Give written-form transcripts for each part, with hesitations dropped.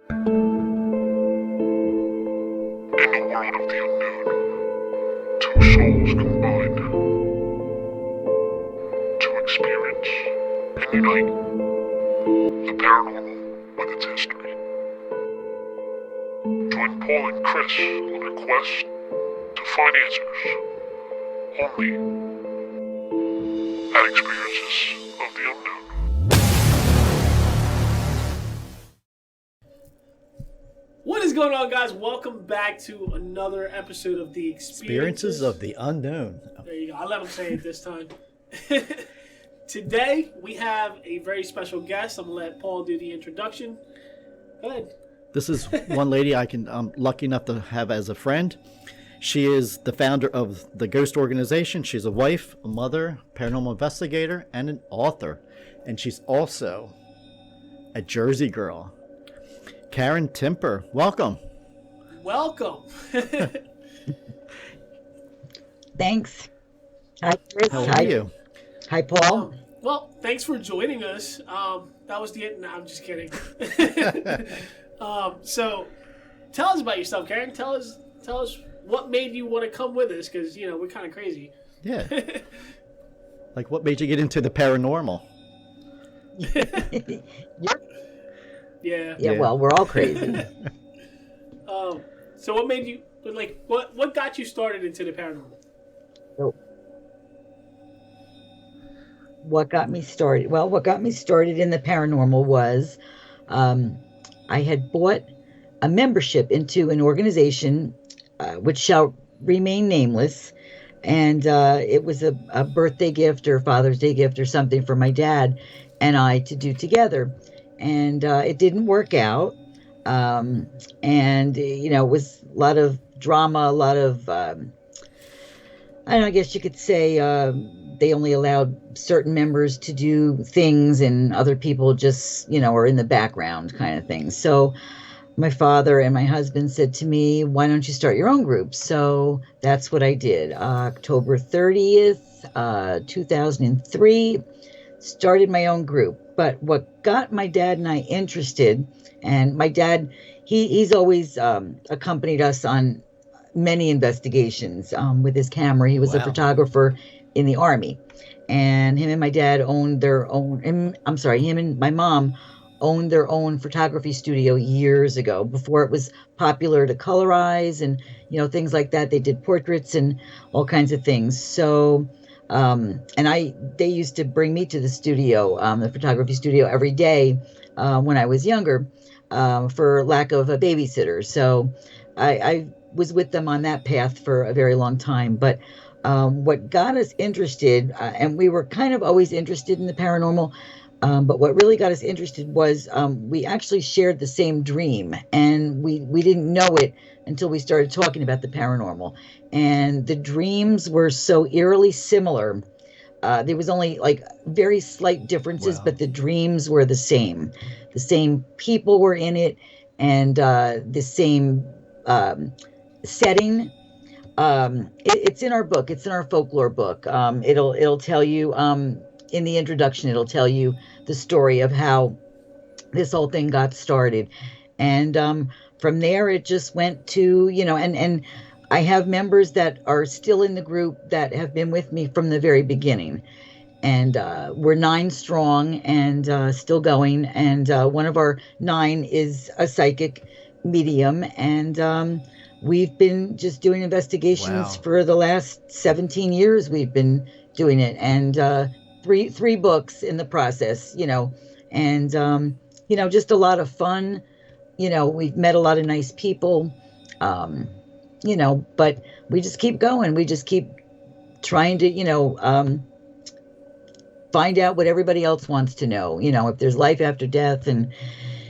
In the world of the unknown, two souls combine to experience and unite the paranormal with its history. Join Paul and Chris on a quest to find answers only at Experiences of the Unknown. What is going on, guys? Welcome back to another episode of the Experiences of the Unknown. There you go. I'll let him say it this time. Today, we have a very special guest. I'm going to let Paul do the introduction. Go ahead. This is one lady I'm lucky enough to have as a friend. She is the founder of the Ghost Organization. She's a wife, a mother, paranormal investigator, and an author. And she's also a Jersey girl. Karen Timper, welcome. Welcome. Thanks. Hi, Chris. How are you? Hi, Paul. Well, thanks for joining us. That was the end. No, I'm just kidding. So, tell us about yourself, Karen. Tell us what made you want to come with us, because we're kind of crazy. Yeah. Like, what made you get into the paranormal? Yeah. Well, we're all crazy. So what made you what got you started into the paranormal? So, what got me started? Well, what got me started in the paranormal was I had bought a membership into an organization which shall remain nameless. And it was a birthday gift or Father's Day gift or something for my dad and I to do together. And it didn't work out. And, it was a lot of drama, a lot of, I guess you could say they only allowed certain members to do things and other people just, are in the background kind of thing. So my father and my husband said to me, why don't you start your own group? So that's what I did. October 30th, 2003, started my own group. But what got my dad and I interested, and my dad, he's always accompanied us on many investigations with his camera. He was a photographer in the Army. And him and my dad owned their own, him and my mom owned their own photography studio years ago, before it was popular to colorize and, things like that. They did portraits and all kinds of things. So, they used to bring me to the studio, the photography studio, every day when I was younger, for lack of a babysitter. So I was with them on that path for a very long time. But what got us interested, and we were kind of always interested in the paranormal, but what really got us interested was we actually shared the same dream, and we didn't know it until we started talking about the paranormal. And the dreams were so eerily similar. There was only very slight differences, but the dreams were the same. The same people were in it, and the same setting. It's in our book. It's in our folklore book. It'll tell you in the introduction. It'll tell you the story of how this whole thing got started, and from there it just went to and I have members that are still in the group that have been with me from the very beginning, and we're 9 strong and still going. And one of our 9 is a psychic medium, and we've been just doing investigations for the last 17 years. We've been doing it, and three books in the process, and just a lot of fun. We've met a lot of nice people, but we just keep going. We just keep trying to, find out what everybody else wants to know, if there's life after death, and,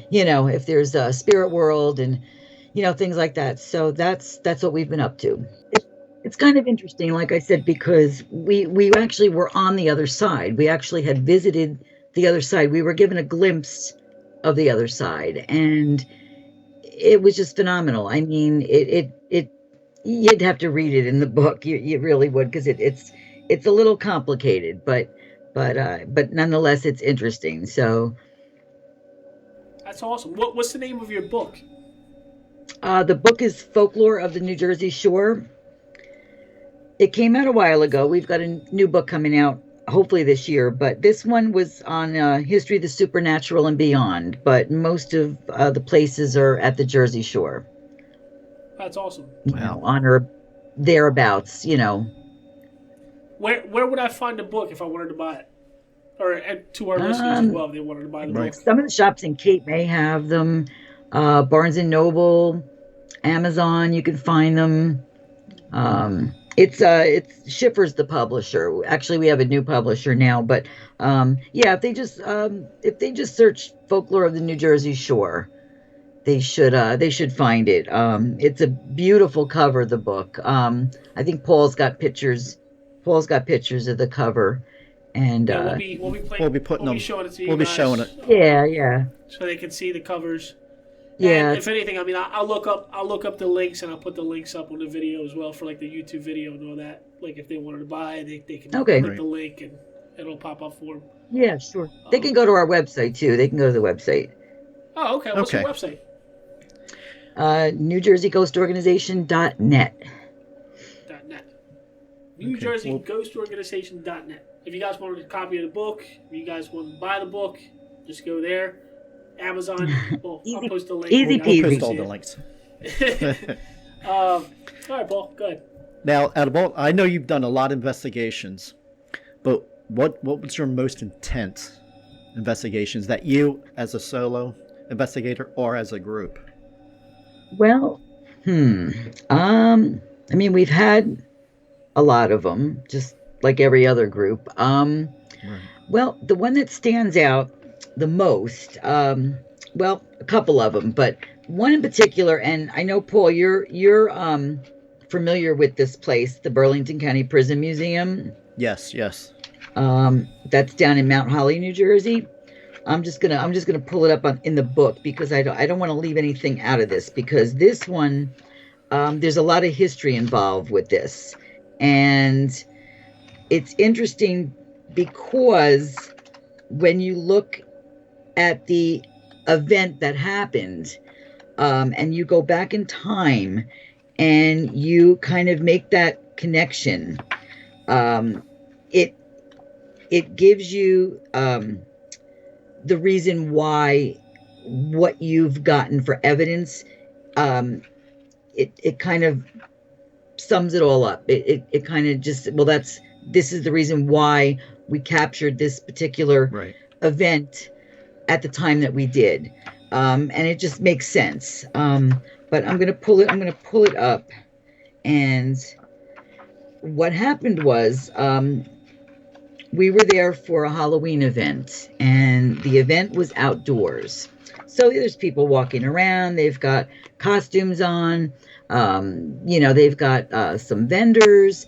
if there's a spirit world, and, things like that. So that's what we've been up to. It's kind of interesting, like I said, because we actually were on the other side. We actually had visited the other side. We were given a glimpse of the other side, and it was just phenomenal. I mean, it you'd have to read it in the book. You really would, because it's a little complicated, but nonetheless, it's interesting. So That's awesome. What's the name of your book? The book is Folklore of the New Jersey Shore. It came out a while ago. We've got a new book coming out hopefully this year, but this one was on history of the supernatural and beyond, but most of the places are at the Jersey Shore. That's awesome. Wow. On or thereabouts, Where would I find the book if I wanted to buy it? Or to our listeners as well, if they wanted to buy the book. Some of the shops in Cape May have them. Barnes and Noble, Amazon, you can find them. It's Schiffer's the publisher. Actually, we have a new publisher now, but if they just search Folklore of the New Jersey Shore, they should find it. It's a beautiful cover, the book. I think Paul's got pictures of the cover, and we'll be showing it to you. We'll be showing it. Yeah. So they can see the covers. Yeah. And if anything, I mean, I'll look up the links, and I'll put the links up on the video as well for like the YouTube video and all that. Like if they wanted to buy, they can click the link and it'll pop up for them. Yeah, sure. They can go to our website too. They can go to the website. Oh, okay. What's your website? NewJerseyGhostOrganization.net. .net. NewJerseyGhostOrganization.net. If you guys wanted a copy of the book, if you guys want to buy the book, just go there. Amazon. Well, I'll post the link. Easy peasy. We'll post all the links. All right, Paul. Go ahead. Now, out of all, I know you've done a lot of investigations, but what was your most intense investigations that you, as a solo investigator or as a group? Well, I mean, we've had a lot of them, just like every other group. Right. Well, the one that stands out the most, well, a couple of them, but one in particular, and I know, Paul, you're familiar with this place, the Burlington County Prison Museum. Yes. That's down in Mount Holly, New Jersey. I'm just gonna pull it up in the book because I don't want to leave anything out of this, because this one, there's a lot of history involved with this, and it's interesting because when you look at the event that happened, and you go back in time and you kind of make that connection, it gives you the reason why what you've gotten for evidence, it kind of sums it all up. It kind of just, this is the reason why we captured this particular event at the time that we did. And it just makes sense. But I'm going to pull it up. And what happened was, we were there for a Halloween event, and the event was outdoors. So there's people walking around. They've got costumes on. They've got some vendors.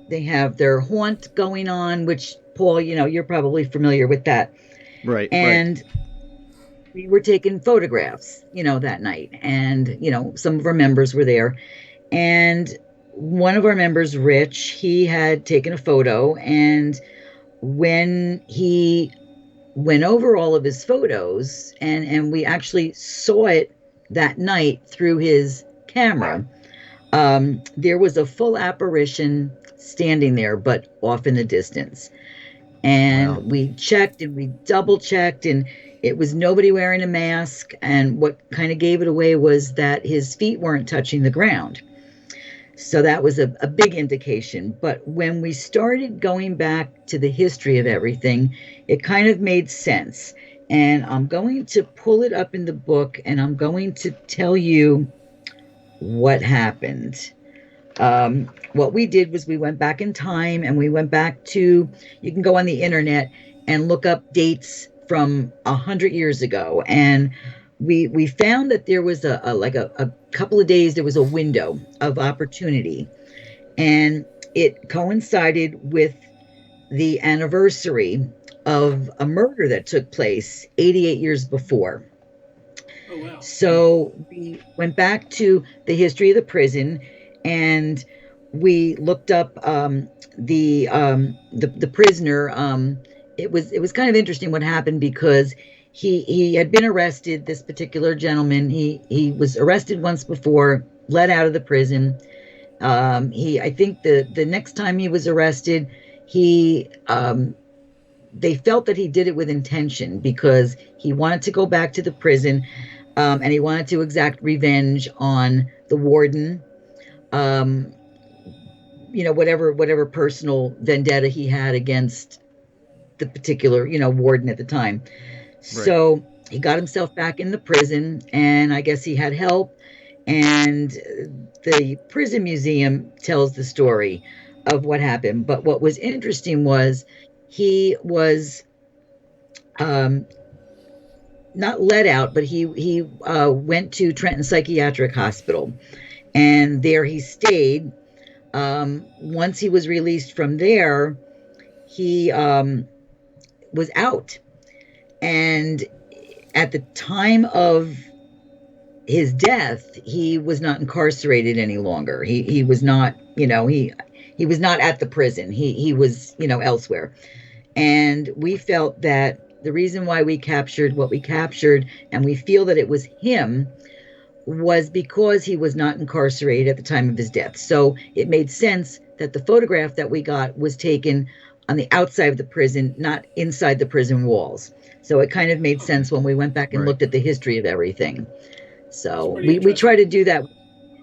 They have their haunt going on, which, Paul, you're probably familiar with that. Right. And we were taking photographs, that night. And, some of our members were there. And one of our members, Rich, he had taken a photo, and when he went over all of his photos, and we actually saw it that night through his camera, there was a full apparition standing there, but off in the distance. And we checked and we double checked, and it was nobody wearing a mask. And what kind of gave it away was that his feet weren't touching the ground. So that was a big indication. But when we started going back to the history of everything, it kind of made sense. And I'm going to pull it up in the book, and I'm going to tell you what happened. What we did was we went back in time, and we went back to, you can go on the internet and look up dates from 100 years ago. And we found that there was a couple of days, there was a window of opportunity, and it coincided with the anniversary of a murder that took place 88 years before. Oh, wow. So we went back to the history of the prison, and we looked up the prisoner. It was kind of interesting what happened, because he had been arrested. This particular gentleman, he was arrested once before, let out of the prison. I think the next time he was arrested, he they felt that he did it with intention because he wanted to go back to the prison, and he wanted to exact revenge on the warden. Whatever personal vendetta he had against the particular, warden at the time. Right. So he got himself back in the prison, and I guess he had help. And the prison museum tells the story of what happened. But what was interesting was he was not let out, but he went to Trenton Psychiatric Hospital, and there he stayed. Once he was released from there, he was out. And at the time of his death, he was not incarcerated any longer. He was not, he was not at the prison. He was, elsewhere. And we felt that the reason why we captured what we captured, and we feel that it was him, was because he was not incarcerated at the time of his death. So it made sense that the photograph that we got was taken on the outside of the prison, not inside the prison walls. So it kind of made sense when we went back and looked at the history of everything. So we try to do that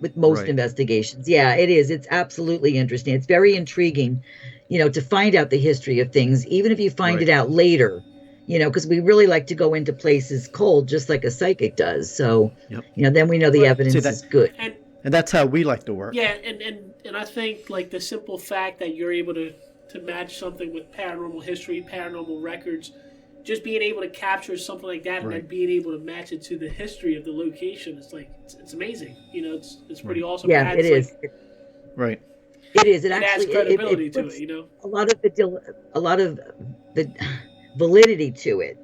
with most investigations. Yeah, it is. It's absolutely interesting. It's very intriguing, to find out the history of things, even if you find it out later, because we really like to go into places cold, just like a psychic does. So, then we know the evidence is good. And that's how we like to work. Yeah, and I think like the simple fact that you're able to match something with paranormal history, paranormal records, just being able to capture something like that and then being able to match it to the history of the location, it's amazing. It's pretty awesome. Yeah, it is. Right. It is. It actually adds credibility to it. A lot of the validity to it,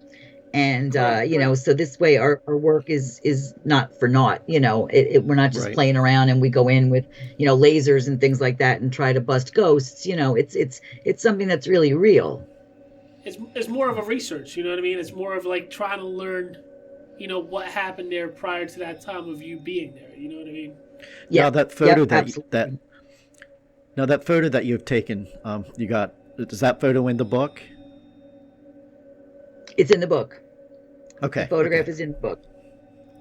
and so this way our work is not for naught. We're not just playing around and we go in with lasers and things like that and try to bust ghosts. It's something that's really real. It's more of a research, you know what I mean? It's more of like trying to learn, what happened there prior to that time of you being there. You know what I mean? Yeah. Now that photo that photo that you've taken, is that photo in the book? It's in the book. Okay. The photograph is in the book.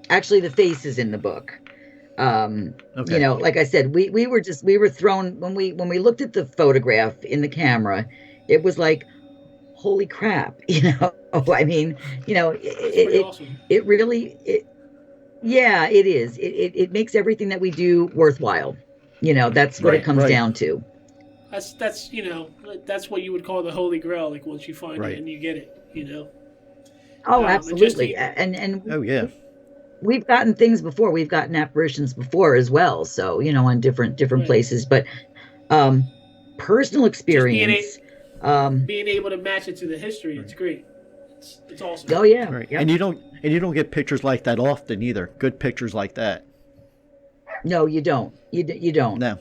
Actually, the face is in the book. Okay. Like I said, we were thrown when we looked at the photograph in the camera. It was like, holy crap, I mean, it really, yeah, it is. It makes everything that we do worthwhile. That's what it comes down to. That's that's what you would call the Holy Grail. Like once you find it and you get it, Oh, absolutely. And oh yeah, we've gotten things before. We've gotten apparitions before as well. So on different places, but personal experience. Being able to match it to the history, it's great. It's awesome. Oh yeah, right. Yep. And you don't get pictures like that often either. Good pictures like that. No, you don't. You don't. No.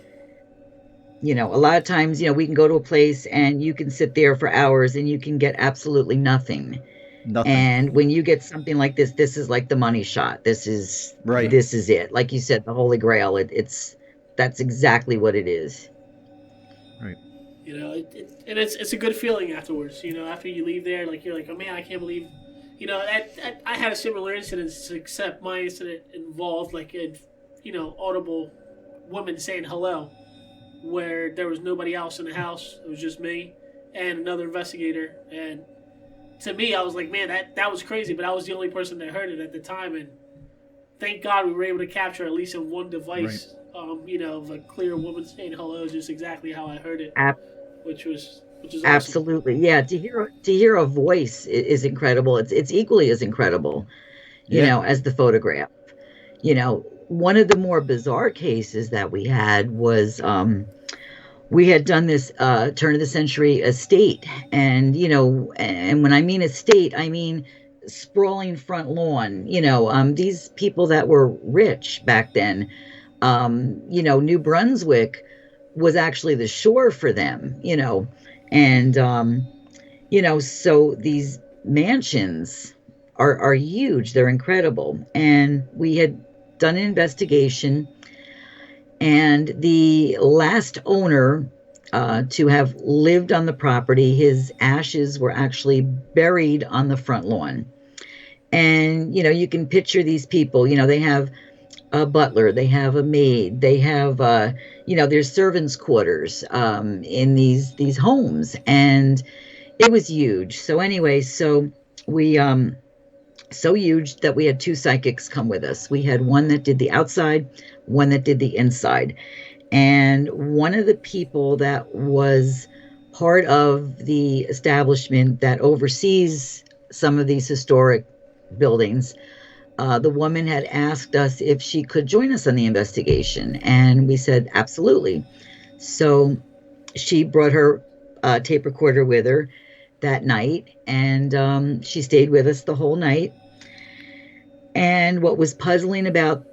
A lot of times, we can go to a place and you can sit there for hours and you can get absolutely nothing. Nothing. And when you get something like this is like the money shot. This is it. Like you said, the Holy Grail. That's exactly what it is. Right. And it's a good feeling afterwards. After you leave there, like you're like, oh man, I can't believe. I had a similar incident, except my incident involved like a, audible woman saying hello, where there was nobody else in the house. It was just me and another investigator. And to me, I was like, man, that was crazy. But I was the only person that heard it at the time, and thank God we were able to capture at least in one device. Of a clear woman saying hello, just exactly how I heard it. Which is awesome. Absolutely, yeah. To hear a voice is incredible. It's equally as incredible, as the photograph. One of the more bizarre cases that we had was we had done this turn of the century estate, and and when I mean estate, I mean sprawling front lawn. These people that were rich back then. New Brunswick was actually the shore for them, and, so these mansions are huge. They're incredible. And we had done an investigation, and the last owner to have lived on the property, his ashes were actually buried on the front lawn. And, you can picture these people, they have a butler, they have a maid, they have, there's servants' quarters in these homes. And it was huge. So anyway, so we, so huge that we had two psychics come with us. We had one that did the outside, one that did the inside. And one of the people that was part of the establishment that oversees some of these historic buildings, the woman had asked us if she could join us on the investigation. And we said, absolutely. So she brought her tape recorder with her that night, and she stayed with us the whole night. And what was puzzling about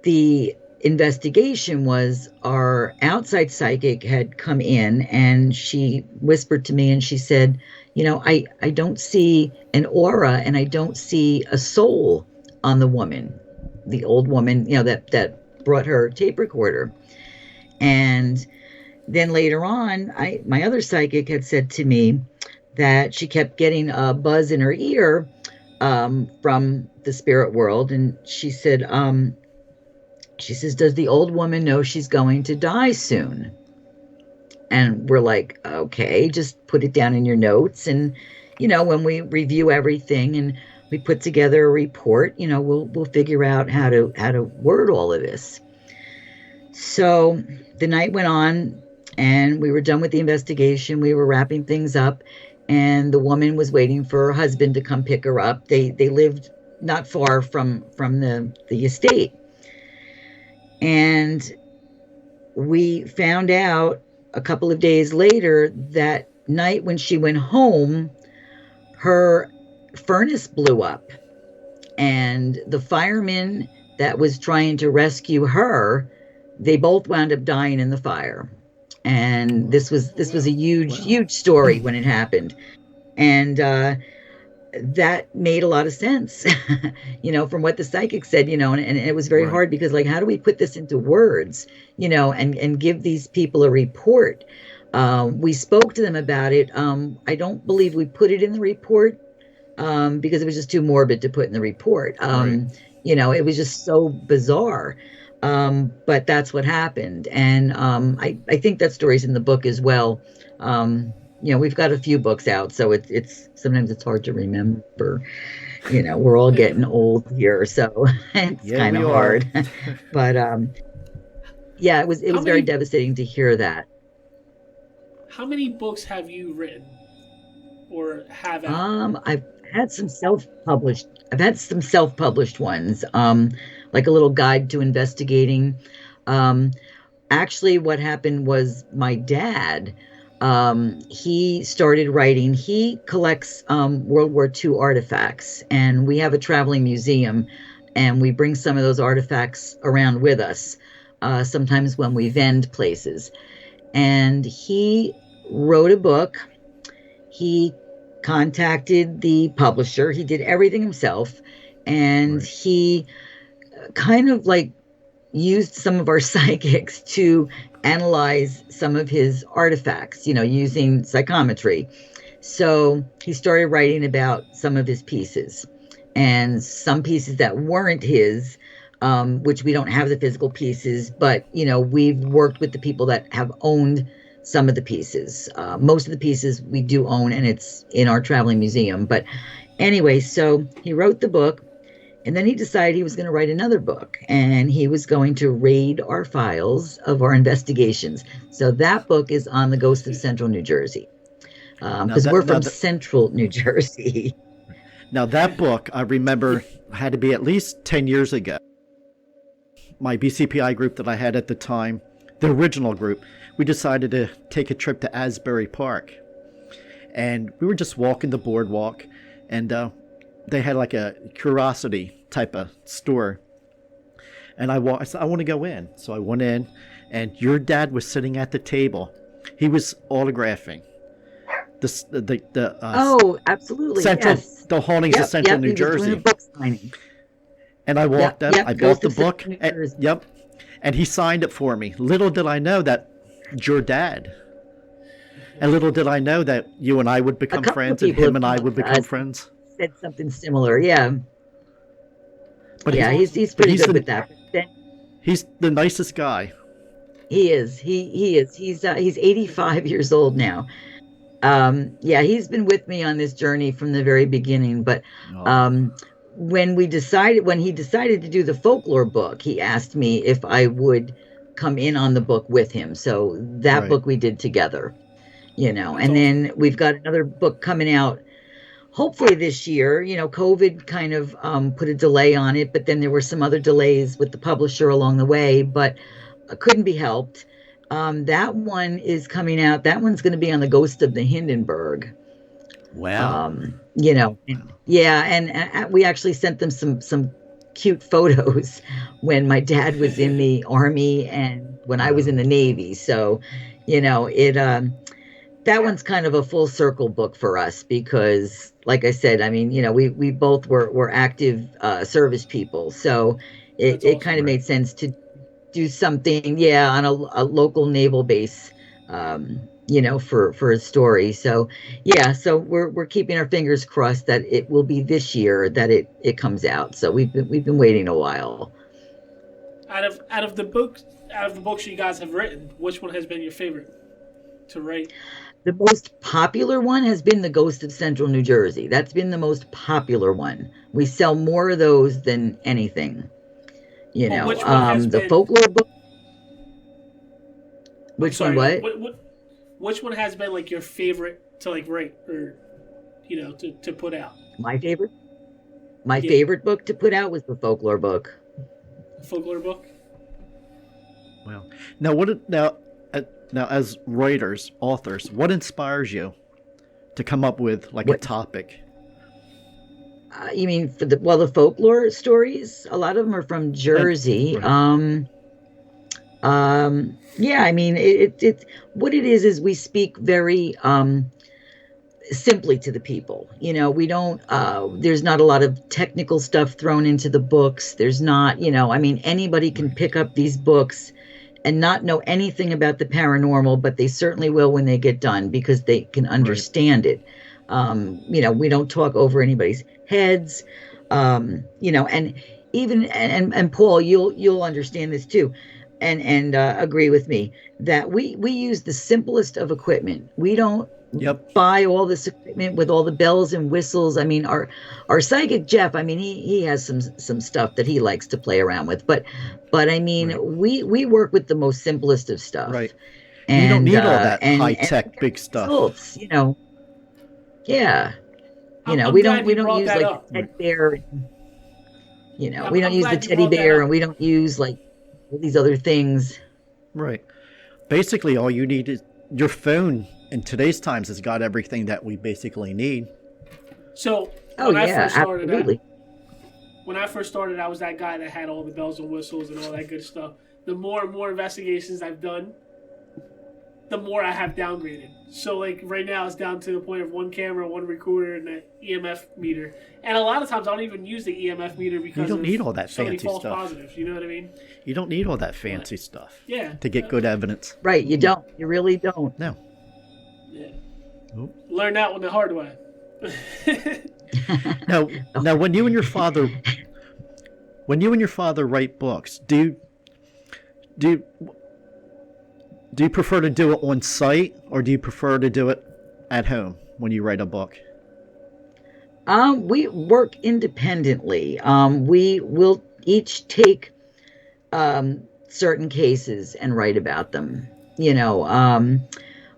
the investigation was our outside psychic had come in, and she whispered to me and she said, I don't see an aura, and I don't see a soul on the woman, the old woman, that brought her tape recorder. And then later on, my other psychic had said to me that she kept getting a buzz in her ear from the spirit world. And she said, she says, does the old woman know she's going to die soon? And we're like, okay, just put it down in your notes. And, when we review everything and we put together a report, we'll figure out how to word all of this. So the night went on, and we were done with the investigation. We were wrapping things up, and the woman was waiting for her husband to come pick her up. They lived not far from the estate. And we found out a couple of days later that night when she went home, her furnace blew up, and the fireman that was trying to rescue her, they both wound up dying in the fire. And this was a huge story when it happened. And that made a lot of sense, from what the psychic said, and it was very hard because, like, how do we put this into words, and give these people a report? We spoke to them about it. I don't believe we put it in the report because it was just too morbid to put in the report. It was just so bizarre. But that's what happened. And I think that story's in the book as well. We've got a few books out, so it's sometimes it's hard to remember. We're all getting old here, so it's kind of hard. But it was very devastating to hear that. How many books have you written or have out? I've had some self-published. I've had some self-published ones, like a little guide to investigating. Actually, what happened was my dad. He started writing. He collects World War II artifacts, and we have a traveling museum, and we bring some of those artifacts around with us, sometimes when we vend places. And he wrote a book. He contacted the publisher. He did everything himself, and he kind of like used some of our psychics to analyze some of his artifacts, using psychometry. So he started writing about some of his pieces, and some pieces that weren't his, which we don't have the physical pieces, but, we've worked with the people that have owned some of the pieces. Most of the pieces we do own, and it's in our traveling museum. But anyway, so he wrote the book, and then he decided he was going to write another book, and he was going to raid our files of our investigations. So that book is on the ghosts of Central New Jersey, because we're from Central New Jersey. Now that book, I remember, had to be at least 10 years ago. My BCPI group that I had at the time, the original group, we decided to take a trip to Asbury Park. And we were just walking the boardwalk, and they had like a curiosity type of store. And I said, I want to go in. So I went in, and your dad was sitting at the table. He was autographing oh, absolutely, central, yes. the hauntings of Central New he was doing a Jersey. book signing. And I walked up, I bought Ghost the of book. Central New Jersey. Yep. And he signed it for me. Little did I know that your dad. And little did I know that you and I would become friends, and him and I would become friends. Said something similar, yeah. But yeah, he's pretty good with that. He's the nicest guy. He is. He is. He's 85 years old now. Yeah, he's been with me on this journey from the very beginning. But when he decided to do the folklore book, he asked me if I would come in on the book with him. So that book we did together. And then we've got another book coming out hopefully this year. COVID kind of put a delay on it, but then there were some other delays with the publisher along the way, but couldn't be helped. That one is coming out. That one's going to be on the ghost of the Hindenburg. Wow. And we actually sent them some cute photos when my dad was in the Army and when I was in the Navy. So, that one's kind of a full circle book for us because, like I said, I mean, we both were active service people. So it kind of made sense to do something, on a local naval base, for a story. So, so we're keeping our fingers crossed that it will be this year that it comes out. So we've been waiting a while. Out of the books you guys have written, which one has been your favorite to write? The most popular one has been The Ghost of Central New Jersey. That's been the most popular one. We sell more of those than anything. The folklore book. Which one? Which one has been like your favorite to like write or to put out? My favorite. My favorite book to put out was the folklore book. The folklore book. Well, now, as writers, authors, what inspires you to come up with a topic? You mean for the folklore stories? A lot of them are from Jersey. Right. I mean, it what it is we speak very simply to the people. We don't. There's not a lot of technical stuff thrown into the books. There's not. I mean, anybody can pick up these books and not know anything about the paranormal, but they certainly will when they get done because they can understand it. We don't talk over anybody's heads, and even and Paul, you'll understand this too, and agree with me that we use the simplest of equipment. We don't buy all this equipment with all the bells and whistles. I mean, our psychic Jeff, I mean, he has some stuff that he likes to play around with, but I mean, we work with the most simplest of stuff. Right. And you don't need all that high tech big stuff. Results, Yeah. I'm we don't use like up. teddy bear. We don't use the teddy bear, and we don't use like all these other things. Right. Basically, all you need is your phone. In today's times, has got everything that we basically need. So when I first started, absolutely. When I first started, I was that guy that had all the bells and whistles and all that good stuff. The more and more investigations I've done, the more I have downgraded. So like right now, it's down to the point of one camera, one recorder, and an EMF meter. And a lot of times, I don't even use the EMF meter because you don't need all that so many fancy false stuff. Positives. You know what I mean? You don't need all that fancy stuff. Yeah. To get good evidence. Right. You don't. You really don't. No. Yeah. Nope. Learn that one the hard way. Now, when you and your father write books, do you prefer to do it on site or do you prefer to do it at home when you write a book? We work independently. We will each take certain cases and write about them.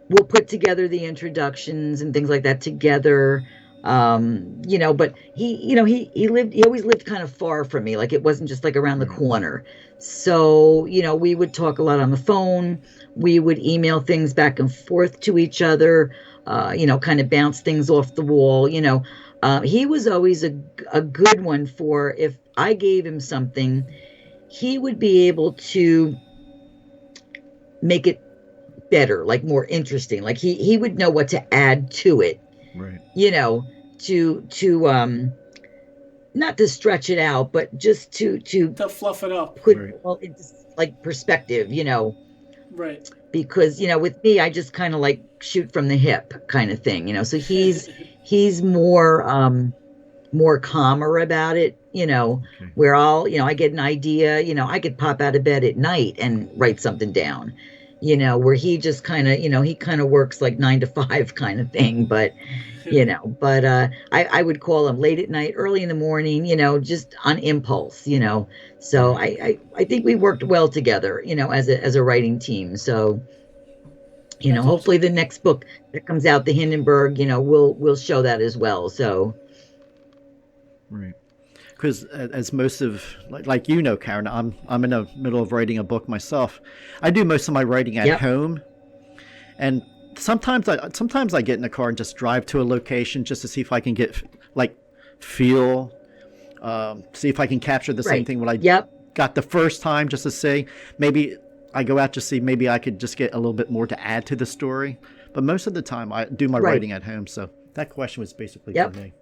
We'll put together the introductions and things like that together. But he always lived kind of far from me. Like it wasn't just like around the corner. So, we would talk a lot on the phone. We would email things back and forth to each other, kind of bounce things off the wall. He was always a good one for if I gave him something, he would be able to make it better, like more interesting. Like he would know what to add to it. Right. to not to stretch it out, but just To fluff it up. put Right. all into like perspective, Right. because with me, I just kind of like shoot from the hip kind of thing, so he's more calmer about it, Okay. where I get an idea, I could pop out of bed at night and write something down, where he just kind of, he kind of works like 9 to 5 kind of thing. But, I would call him late at night, early in the morning, just on impulse, So I think we worked well together, as a writing team. So, That's hopefully awesome. the next book that comes out, the Hindenburg, we'll show that as well. So, Right. Because as most of like Karen, I'm in the middle of writing a book myself. I do most of my writing at Yep. home, and sometimes I get in the car and just drive to a location just to see if I can get like feel, see if I can capture the same Right. thing what I Yep. got the first time, just to say maybe I go out to see maybe I could just get a little bit more to add to the story. But most of the time I do my Right. writing at home, so that question was basically Yep. for me.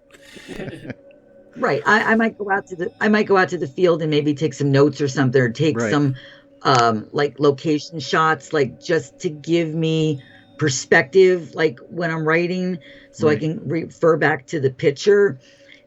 Right. I might go out to the field and maybe take some notes or something, or take Right. some like location shots, like just to give me perspective, like when I'm writing, so I Right. can refer back to the picture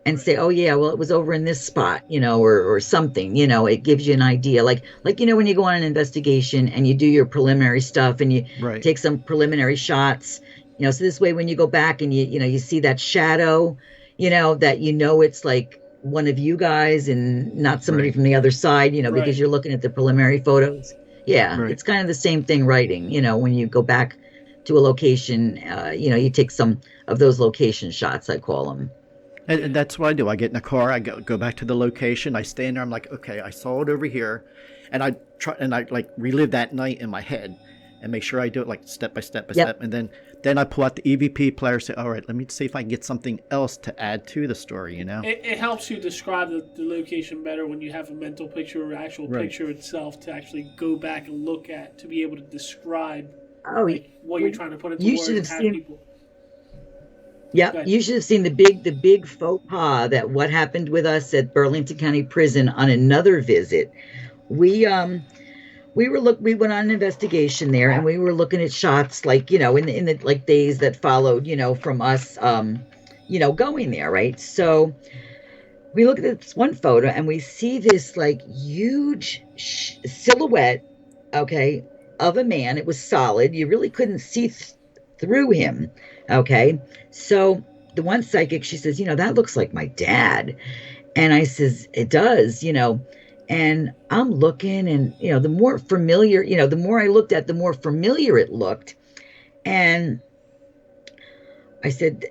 and say, oh yeah, well it was over in this spot, or something, it gives you an idea. Like when you go on an investigation and you do your preliminary stuff and you Right. take some preliminary shots, so this way when you go back and you see that shadow, that it's like one of you guys and not somebody Right. from the other side, because Right. you're looking at the preliminary photos. Yeah, Right. it's kind of the same thing writing, when you go back to a location, you take some of those location shots, I call them. And that's what I do. I get in the car, I go back to the location, I stand there, I'm like, okay, I saw it over here, and I try and I like relive that night in my head, and make sure I do it like step by step by Yep. step, and then I pull out the EVP player, and say, all right, let me see if I can get something else to add to the story, It helps you describe the location better when you have a mental picture or actual Right. picture itself to actually go back and look at, to be able to describe Oh, like what you're trying to put into you words should and have have seen. people. Yeah, Go ahead. you should have seen the big faux pas that what happened with us at Burlington County Prison on another visit. We went on an investigation there, and we were looking at shots, like in the like days that followed, from us going there, right? So we look at this one photo and we see this like huge silhouette, okay, of a man. It was solid. You really couldn't see through him, okay? So the one psychic, she says, that looks like my dad. And I says, it does, and I'm looking, and the more familiar, the more I looked at, the more familiar it looked. And I said,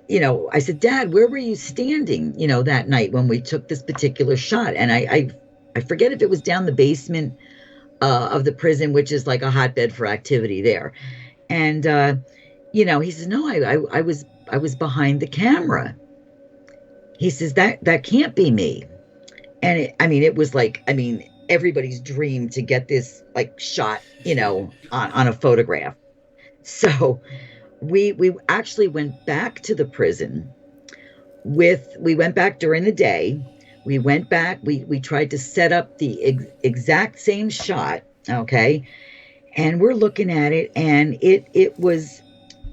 Dad, where were you standing, that night when we took this particular shot? And I forget if it was down the basement of the prison, which is like a hotbed for activity there. And he says, no, I was behind the camera. He says, that can't be me. And it was like, everybody's dream to get this like shot, on a photograph. So we actually went back to the prison. We went back during the day. We went back, we tried to set up the exact same shot, okay? And we're looking at it, and it was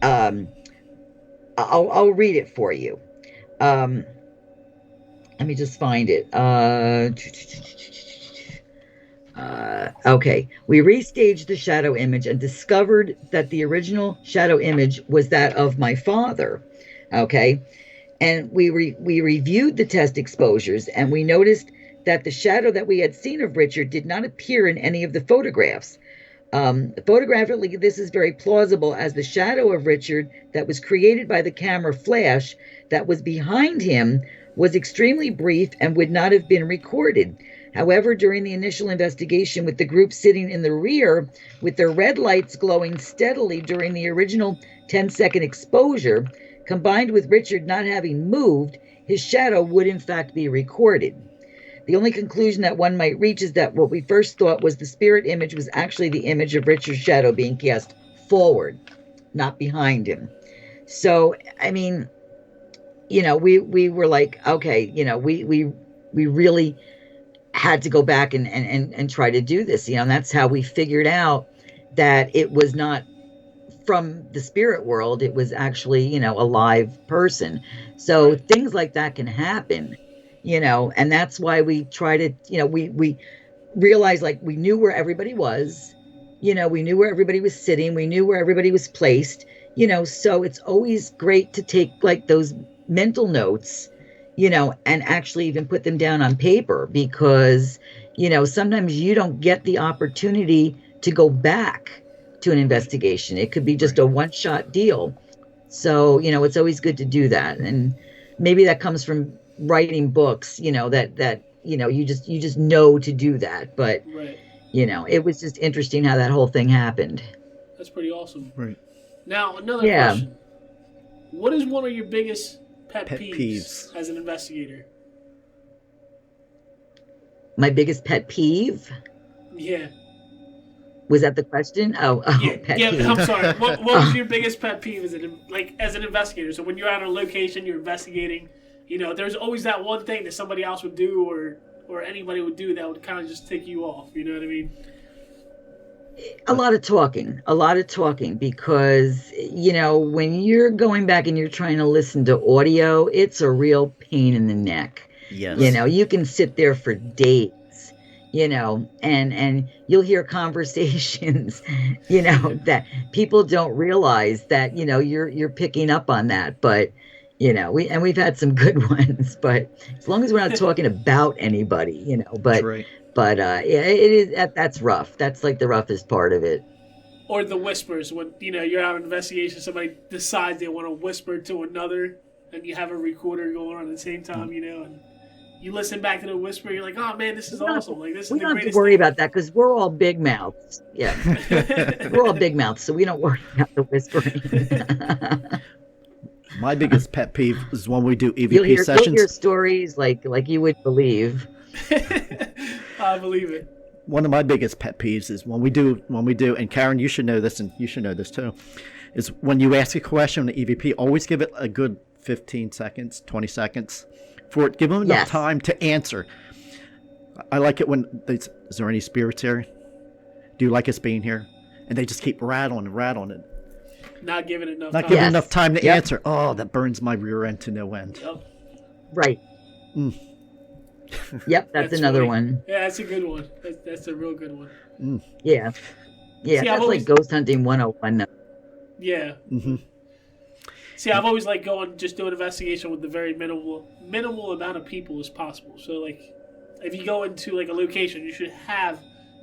I'll read it for you. Let me just find it. Okay. We restaged the shadow image and discovered that the original shadow image was that of my father. Okay. And we reviewed the test exposures, and we noticed that the shadow that we had seen of Richard did not appear in any of the photographs. Photographically, this is very plausible, as the shadow of Richard that was created by the camera flash that was behind him was extremely brief and would not have been recorded. However, during the initial investigation, with the group sitting in the rear with their red lights glowing steadily during the original 10-second exposure, combined with Richard not having moved, his shadow would in fact be recorded. The only conclusion that one might reach is that what we first thought was the spirit image was actually the image of Richard's shadow being cast forward, not behind him. So, we were like, okay, we really had to go back and try to do this, and that's how we figured out that it was not from the spirit world. It was actually, a live person. So Right. things like that can happen, and that's why we try to, we realized, like, we knew where everybody was, we knew where everybody was sitting, we knew where everybody was placed, so it's always great to take like those mental notes, and actually even put them down on paper, because sometimes you don't get the opportunity to go back to an investigation. It could be just a one shot deal. So, it's always good to do that. And maybe that comes from writing books, that you just know to do that. But, Right. it was just interesting how that whole thing happened. That's pretty awesome. Right. Now, another Yeah. question. What is one of your biggest pet Pet peeves, peeves. as an investigator? My biggest pet peeve, Yeah. was that the question? Oh, Yeah, pet yeah. peeve. I'm sorry. What was your biggest pet peeve as an investigator? So when you're at a location, you're investigating. There's always that one thing that somebody else would do, or anybody would do, that would kind of just tick you off. You know what I mean? A lot of talking, because when you're going back and you're trying to listen to audio, it's a real pain in the neck. Yes. You can sit there for days, and you'll hear conversations, that people don't realize that, you're picking up on that. But, we've had some good ones, but as long as we're not talking about anybody, That's but, right. yeah, it is, that's rough. That's like the roughest part of it. Or the whispers when you're out on investigation, somebody decides they want to whisper to another, and you have a recorder going on at the same time, and you listen back to the whisper. You're like, oh man, this is awesome! Like this is We the don't have greatest to worry thing. about that because we're all big mouths. Yeah, we're all big mouths, so we don't worry about the whispering. My biggest pet peeve is when we do EVP You'll hear sessions. stories like you would believe. I believe it. One of my biggest pet peeves is when we do, and Karen, you should know this, and you should know this too, is when you ask a question on the EVP, always give it a good 15 seconds, 20 seconds, for it, give them enough Yes. time to answer. I like it when is there any spirits here? Do you like us being here? And they just keep rattling it. Not giving it enough Not time. giving Yes. enough time to Yep. answer. Oh, that burns my rear end to no end. Yep. Right. Mm. Yep, that's another funny. one. Yeah, that's a good one. That's a real good one. Yeah. Yeah, See, I've that's always- like ghost hunting 101. Yeah. Hmm. See, I've always liked just do an investigation with the very minimal amount of people as possible. So, like, if you go into like a location, you should have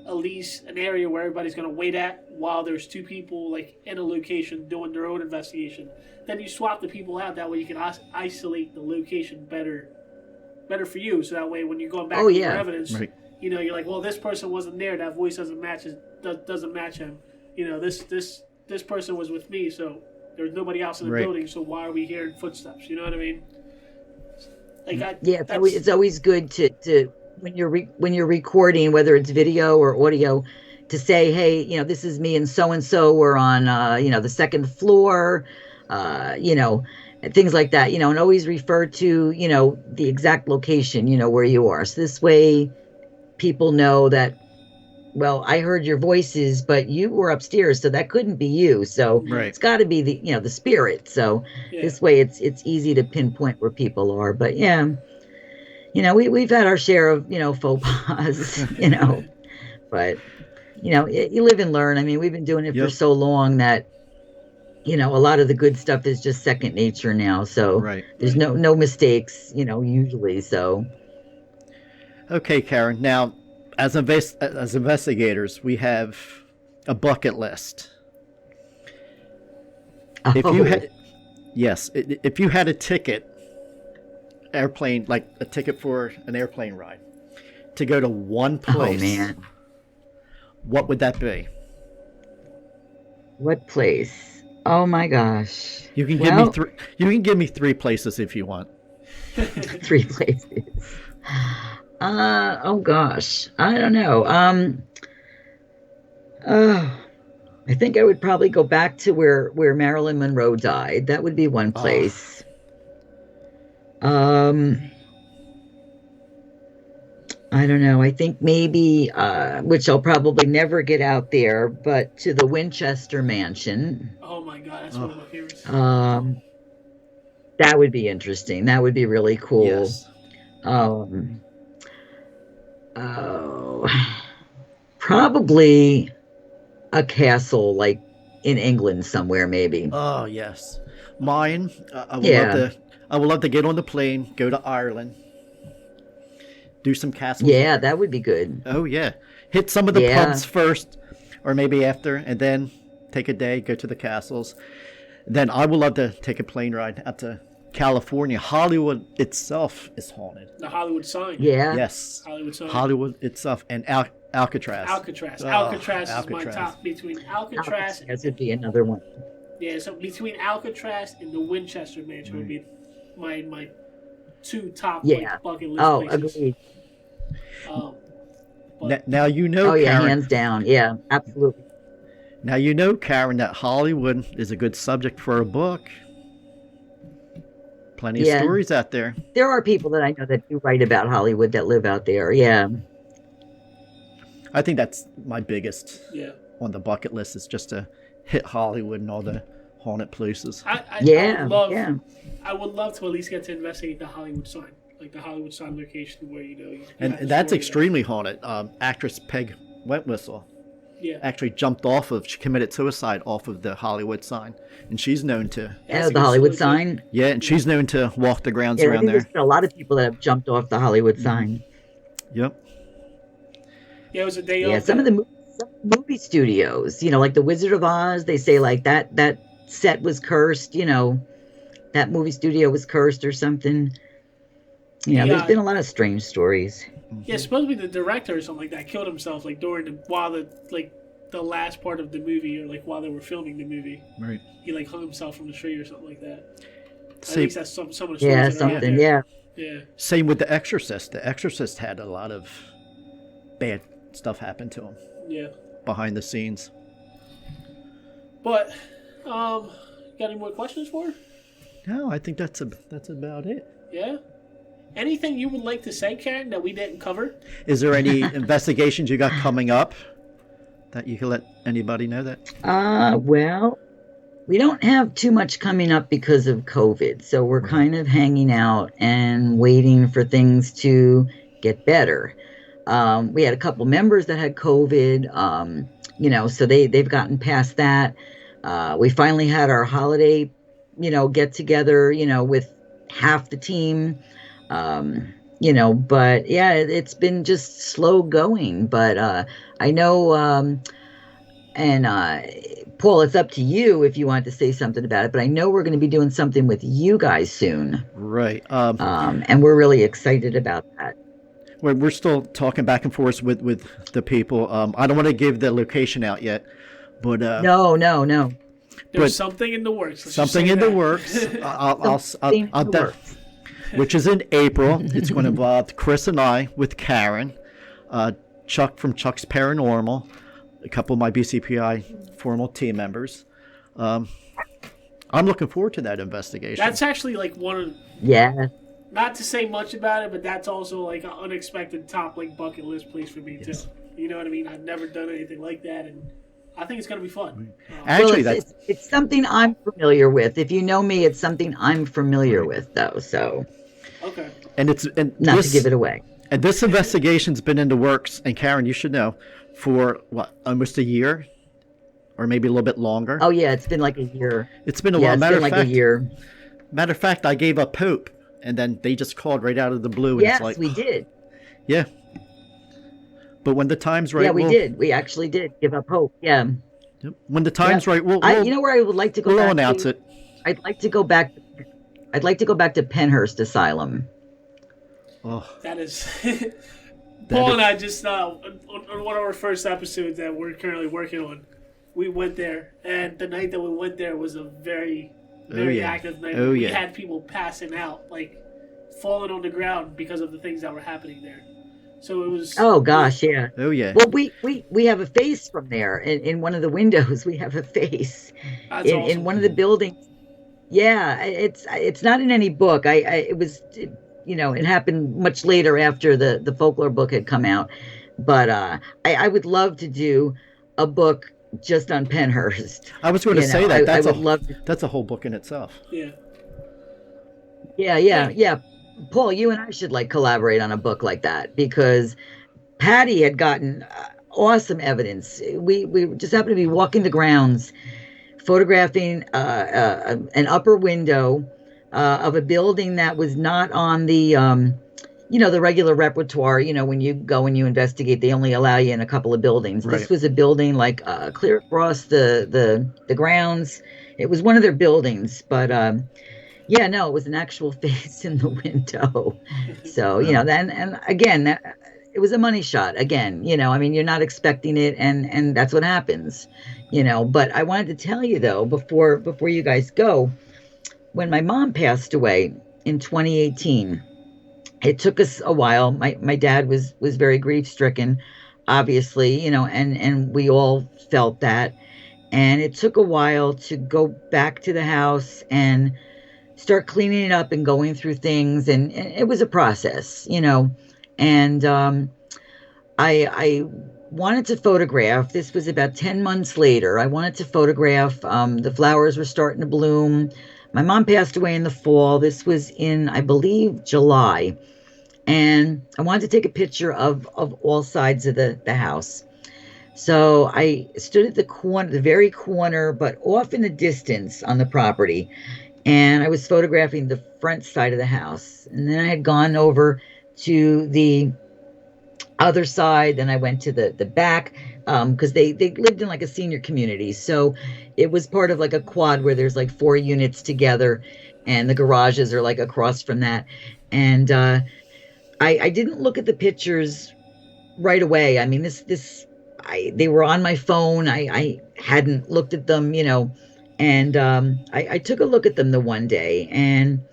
at least an area where everybody's going to wait at while there's two people like in a location doing their own investigation. Then you swap the people out. That way, you can isolate the location better for you. So that way, when you're going back Oh, with yeah. your evidence, Right. you're like, well, this person wasn't there. That voice doesn't match him. This person was with me, so there's nobody else in the Right. building. So why are we hearing footsteps? You know what I mean? Like, Yeah, it's always good to when you're recording, whether it's video or audio, to say, hey, this is me and so we're on the second floor, and things like that, and always refer to the exact location, where you are. So this way people know that, well, I heard your voices, but you were upstairs, so that couldn't be you. So Right. it's got to be the spirit. So yeah. this way it's easy to pinpoint where people are. But yeah, we've had our share of faux pas, but you live and learn. I mean, we've been doing it for Yep. so long that a lot of the good stuff is just second nature now. So Right. there's no mistakes, usually. So Okay, Karen. Now, as investigators, we have a bucket list. If you Oh. had, yes, if you had a ticket, like a ticket for an airplane ride, to go to one place, Oh man, what would that be? what place? Oh my gosh. You can Well- give me three. You can give me three places if you want. 3 places. Oh gosh, I don't know. I think I would probably go back to where Marilyn Monroe died. That would be one place. Um, I don't know. I think maybe, which I'll probably never get out there, but to the Winchester Mansion. Oh my god, that's one of my favorites. Um, that would be interesting. That would be really cool. Yes. Um, oh, probably a castle like in England somewhere, maybe. Oh yes. Mine. I would Yeah. love to. I would love to get on the plane, go to Ireland, do some castles. Yeah, there. that would be good. Oh yeah. Hit some of the Yeah. pubs first, or maybe after, and then take a day, go to the castles. Then I would love to take a plane ride out to California. Hollywood itself is haunted. The Hollywood sign. Yeah. Yes. Hollywood sign. Hollywood itself and Alcatraz. Alcatraz. Oh, Alcatraz is my Alcatraz. top. Between Alcatraz, That would be another one. yeah. So between Alcatraz and the Winchester Mansion would be my two top Yeah. like, bucket list Oh, places. agreed. But Now you know, Oh, yeah, Karen. hands down. Yeah, absolutely. Now you know, Karen, that Hollywood is a good subject for a book. Plenty of Yeah. stories out there. There are people that I know that do write about Hollywood that live out there. Yeah. I think that's my biggest yeah. on the bucket list is just to hit Hollywood and all the haunted places. I Yeah. would love, Yeah. I would love to at least get to investigate the Hollywood sign, like the Hollywood sign location where you And have the that's story extremely haunted. Actress Peg Wentwistle there. Yeah. actually jumped off of, she committed suicide off of the Hollywood sign. And she's known to, That's Oh, a the good Hollywood story, too. sign. yeah, and she's known to walk the grounds Yeah, I around think there's there. been a lot of people that have jumped off the Hollywood sign. Yep. Yeah, it was a day Yeah, of some of the movie studios, like the Wizard of Oz, they say like that set was cursed, that movie studio was cursed or something. Yeah. There's been a lot of strange stories. Yeah, supposedly the director or something like that killed himself like while the last part of the movie or like while they were filming the movie. Right. He like hung himself from the tree or something like that. At Same, least that's some of the stories Yeah, that are out something. there. Yeah. Yeah. same with The Exorcist. The Exorcist had a lot of bad stuff happen to him Yeah. behind the scenes. But got any more questions for her? No, I think that's about it. Yeah. Anything you would like to say, Karen, that we didn't cover? Is there any investigations you got coming up that you can let anybody know that? Well, we don't have too much coming up because of COVID, so we're kind of hanging out and waiting for things to get better. We had a couple members that had COVID, so they've gotten past that. We finally had our holiday, get together, with half the team. But yeah, it's been just slow going. But I know, Paul, it's up to you if you want to say something about it. But I know we're going to be doing something with you guys soon, Right. and we're really excited about that. We're still talking back and forth with the people. I don't want to give the location out yet, but No. There's But- something in the works. Let's just something say in the that. works. Something in the works. Which is in April. It's going to involve Chris and I with Karen, Chuck from Chuck's Paranormal, a couple of my BCPI formal team members. I'm looking forward to that investigation. That's actually like one of, Yeah. not to say much about it, but that's also like an unexpected top like bucket list place for me too. You know what I mean? I've never done anything like that, and I think it's gonna be fun. Actually, Well, it's something I'm familiar with. If you know me, it's something I'm familiar with, though. So, Okay. and not this, to give it away. And this investigation's been in the works, and Karen, you should know, for almost a year, or maybe a little bit longer. Oh yeah, it's been like a year. It's been a Yeah, while. it's Matter been of like fact, a year. Matter of fact, I gave up hope, and then they just called right out of the blue. And Yes, it's like, we did. yeah. But when the time's right, Yeah, we did. We actually did give up hope. Yeah. Yep. When the time's right, we'll You know where I would like to go we'll back announce to? it. I'd like to go back. I'd like to go back to Penhurst Asylum. Oh, That is. Paul and I just on one of our first episodes that we're currently working on, we went there, and the night that we went there was a very, very yeah. active night. Oh, We yeah. had people passing out, like falling on the ground because of the things that were happening there. So it was. Oh gosh, yeah. oh yeah. Well, we have a face from there in one of the windows. We have a face That's in awesome. one of the buildings. Yeah, it's not in any book. It was, it happened much later after the folklore book had come out. But I would love to do a book just on Penhurst. I was going to say that I would love to. that's a whole book in itself. Yeah. Yeah. Paul, you and I should like collaborate on a book like that because Patty had gotten awesome evidence. We just happened to be walking the grounds, photographing an upper window of a building that was not on the regular repertoire. When you go and you investigate, they only allow you in a couple of buildings. Right. This was a building like clear across the grounds. It was one of their buildings, but yeah, no, it was an actual face in the window. So then and again it was a money shot again. I mean, you're not expecting it, and that's what happens. But I wanted to tell you though, before you guys go, when my mom passed away in 2018, it took us a while. My dad was very grief stricken, obviously, and we all felt that. And it took a while to go back to the house and start cleaning it up and going through things, and it was a process. And I wanted to photograph. This was about 10 months later. I wanted to photograph. The flowers were starting to bloom. My mom passed away in the fall. This was in, I believe, July. And I wanted to take a picture of all sides of the house. So I stood at the very corner, but off in the distance on the property. And I was photographing the front side of the house. And then I had gone over to the other side. Then I went to the back because they lived in like a senior community. So it was part of like a quad where there's like 4 units together and the garages are like across from that. And I didn't look at the pictures right away. I mean, they were on my phone. I hadn't looked at them, and I took a look at them the one day, and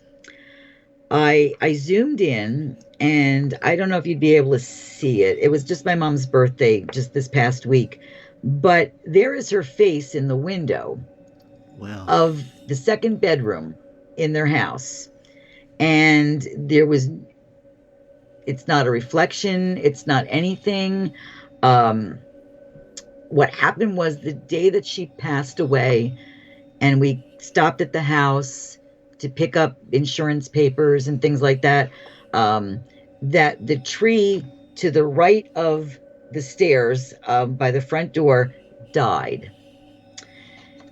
I zoomed in, and I don't know if you'd be able to see it. It was just my mom's birthday just this past week, but there is her face in the window of the second bedroom in their house, and it's not a reflection. It's not anything. What happened was the day that she passed away, and we stopped at the house to pick up insurance papers and things like that, that the tree to the right of the stairs by the front door died.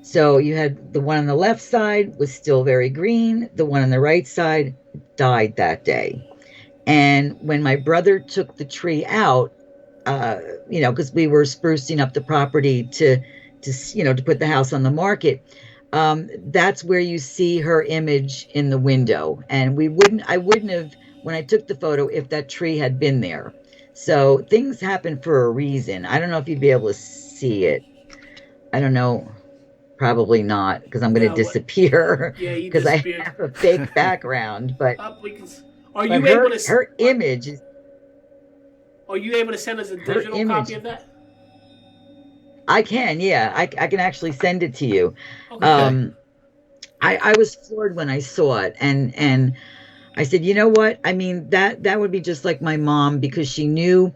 So you had the one on the left side was still very green. The one on the right side died that day. And when my brother took the tree out, because we were sprucing up the property to put the house on the market, that's where you see her image in the window. And I wouldn't have, when I took the photo, if that tree had been there. So things happen for a reason. I don't know if you'd be able to see it. I don't know. Probably not, because I'm going to disappear. Yeah, you because I disappeared. have a fake background. But Are you able to? Her image is. Are you able to send us a digital copy of that? I can, yeah. I can actually send it to you. Okay. I was floored when I saw it, and I said, you know what? I mean, that would be just like my mom, because she knew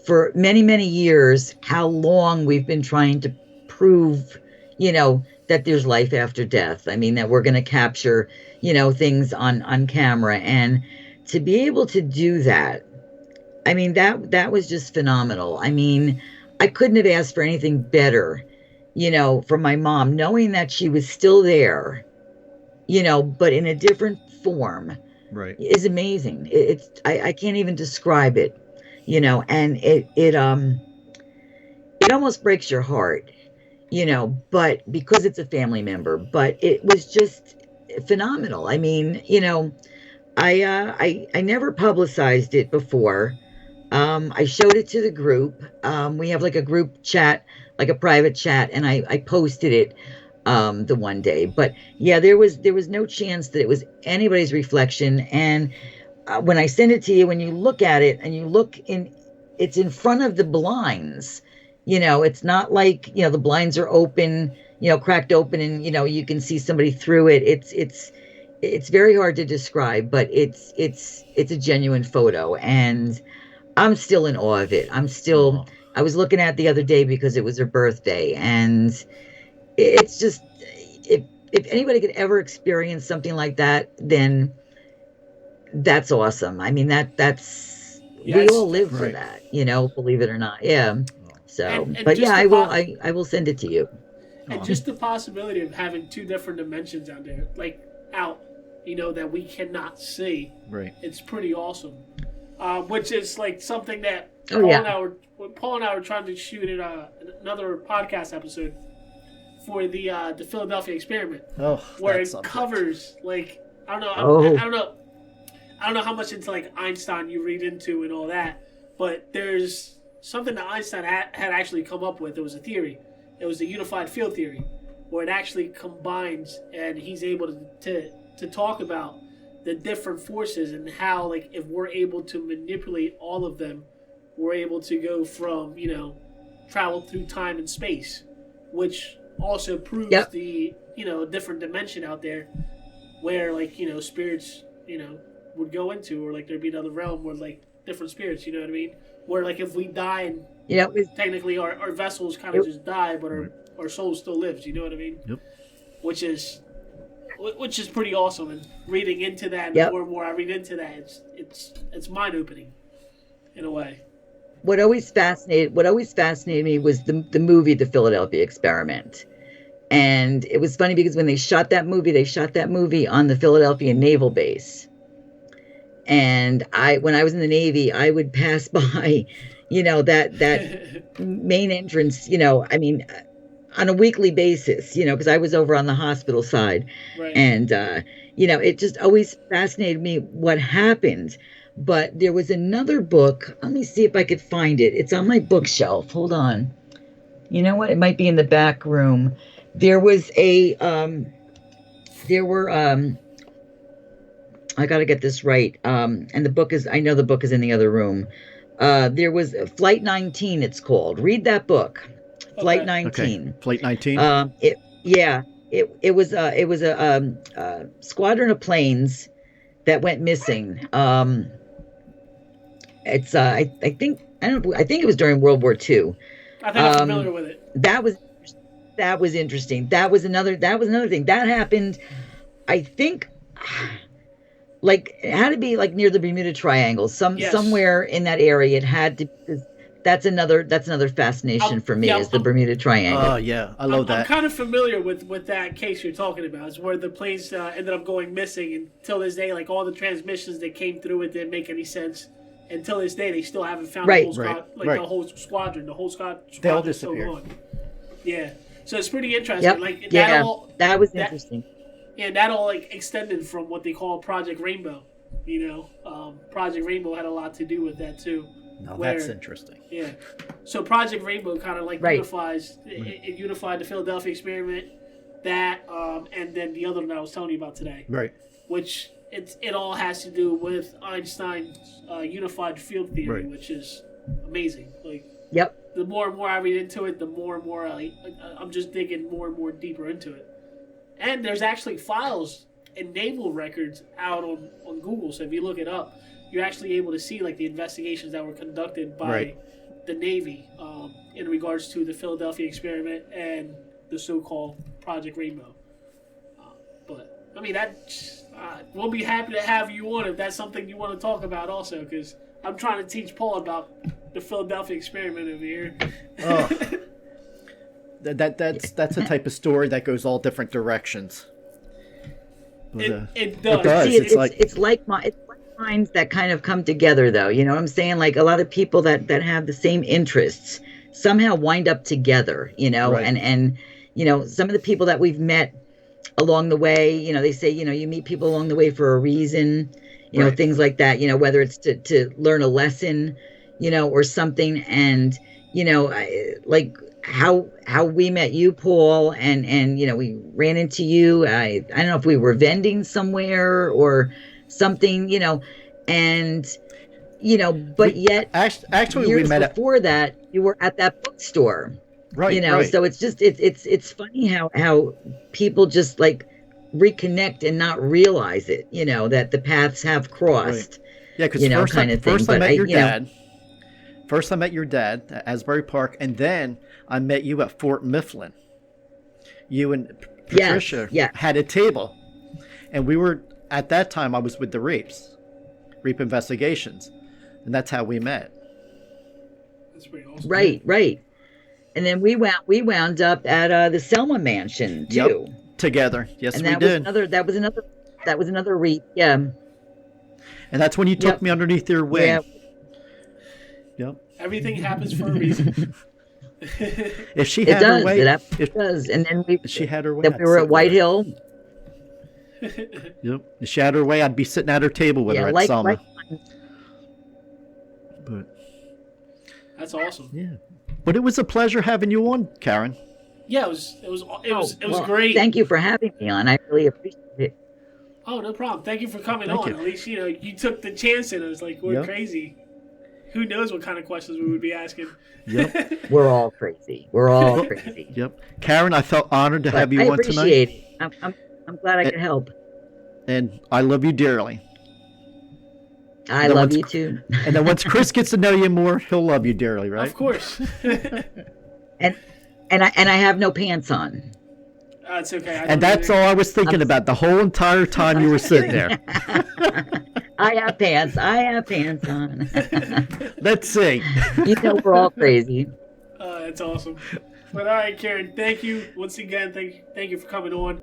for many, many years how long we've been trying to prove, that there's life after death. I mean, that we're going to capture, things on camera, and to be able to do that, I mean, that was just phenomenal. I mean, I couldn't have asked for anything better, from my mom, knowing that she was still there, but in a different form, right, is amazing. I can't even describe it, and it almost breaks your heart, but because it's a family member, but it was just phenomenal. I mean, I never publicized it before. I showed it to the group. We have like a group chat, like a private chat, and I posted it the one day. But yeah, there was no chance that it was anybody's reflection. And when I send it to you, when you look at it and you look in, it's in front of the blinds. It's not like, the blinds are open, cracked open, and you can see somebody through it. It's very hard to describe, but it's a genuine photo, and I'm still in awe of it. Aw. I was looking at it the other day because it was her birthday, and it's just, if anybody could ever experience something like that, then that's awesome. I mean, that's we Yes, all live for right. that, believe it or not. Yeah. So, and but just yeah, the I will send it to you. and just the possibility of having two different dimensions out there, like out, that we cannot see. Right. It's pretty awesome. Which is like something that Oh, yeah. Paul and I were trying to shoot in another podcast episode for the Philadelphia experiment, Oh, where that's it something. covers like I don't know, Oh. I don't know how much into like Einstein you read into and all that, but there's something that Einstein had actually come up with. It was a theory. It was the unified field theory, where it actually combines, and he's able to talk about the different forces and how, like, if we're able to manipulate all of them, we're able to go from, travel through time and space, which also proves Yep. the, different dimension out there where, like, spirits, would go into, or like there'd be another realm where, like, different spirits, you know what I mean? Where, like, if we die and technically our vessels kind of just die, but our soul still lives, you know what I mean? Yep. Which is pretty awesome, and reading into that, and Yep. the more and more I read into that, it's mind opening in a way. What always fascinated me was the movie The Philadelphia Experiment. And it was funny because when they shot that movie on the Philadelphia Naval Base. And when I was in the Navy, I would pass by, that main entrance, I mean, on a weekly basis, because I was over on the hospital side. Right. And, it just always fascinated me what happened. But there was another book. Let me see if I could find it. It's on my bookshelf. Hold on. You know what? It might be in the back room. There was I got to get this right. And I know the book is in the other room. There was Flight 19, it's called. Read that book. Flight 19. Okay. Flight 19. It was a squadron of planes that went missing. It's I think it was during World War II. I think I'm familiar with it. That was interesting. That was another thing that happened. I think, like, it had to be like near the Bermuda Triangle, Yes. somewhere in that area. It had to. That's another fascination for me, is the Bermuda Triangle. Oh yeah, I love I'm that. kind of familiar with that case you're talking about. It's where the planes ended up going missing, and till this day, like, all the transmissions that came through it didn't make any sense. Until this day, they still haven't found Right. the whole squad, Right. the whole squadron. The whole squadron They all is still disappeared. gone. Yeah, so it's pretty interesting. Yep. Like, That was interesting. and that all, like, extended from what they call Project Rainbow. Project Rainbow had a lot to do with that too. Now where- that's interesting. Yeah. So Project Rainbow kind of, like, Right. unifies. It unified the Philadelphia experiment, that, and then the other one I was telling you about today, Right. which it all has to do with Einstein's unified field theory, Right. which is amazing. Like, Yep. the more and more I read into it, the more and more I'm just digging more and more deeper into it. And there's actually files and naval records out on Google. So if you look it up, you're actually able to see, like, the investigations that were conducted by Right. the Navy in regards to the Philadelphia experiment and the so-called Project Rainbow. But I mean, we'll be happy to have you on if that's something you want to talk about also, because I'm trying to teach Paul about the Philadelphia experiment over here. Oh. That's a type of story that goes all different directions. But, It does. It does. See, it's like minds that kind of come together, though. You know what I'm saying? Like, a lot of people that have the same interests somehow wind up together. Right. And some of the people that we've met along the way, they say, you meet people along the way for a reason, Right. things like that, whether it's to learn a lesson, or something. And, like how we met you, Paul, and we ran into you. I don't know if we were vending somewhere or something, and, but yet actually we years met at before that, you were at that bookstore. Right. You know, right. so it's just it's funny how people just like reconnect and not realize it. You know that the paths have crossed. Yeah, because You know, kind of thing. first I But met your you know, dad. First I met your dad at Asbury Park, and then I met you at Fort Mifflin. You and Patricia yes. had a table, and we were at that time I was with the Reap Investigations, and that's how we met. That's pretty awesome. Right. And then we wound up at the Selma Mansion too. Yep. Together. Yes, And we that did. was another REAP. Yeah. And that's when you took Yep. me underneath your wing. Yeah. Yep. Everything happens for a reason. If she It had does. her way, It does. And then we she had her way. then I'd we were sit at White with her. Hill. Yep. If she had her way, I'd be sitting at her table with her at Selma. But That's awesome. yeah. But it was a pleasure having you on, Karen. Yeah, it was Well, great. Thank you for having me on. I really appreciate it. Oh, no problem. Thank you for coming Thank on. you. At least you took the chance in us. Like we're Yep. crazy. Who knows what kind of questions we would be asking? Yep. We're all crazy. We're all crazy. Yep. Karen, I felt honored to But have you I on tonight. appreciate it. I'm glad I could help. And I love you dearly. I then love once- you too. And then once Chris gets to know you more, he'll love you dearly, right? Of course. And I have no pants on. That's okay. And that's all I was thinking about the whole entire time you were sitting there. I have pants. I have pants on. Let's see. You know we're all crazy. That's awesome. But all right, Karen. Thank you once again. Thank you for coming on.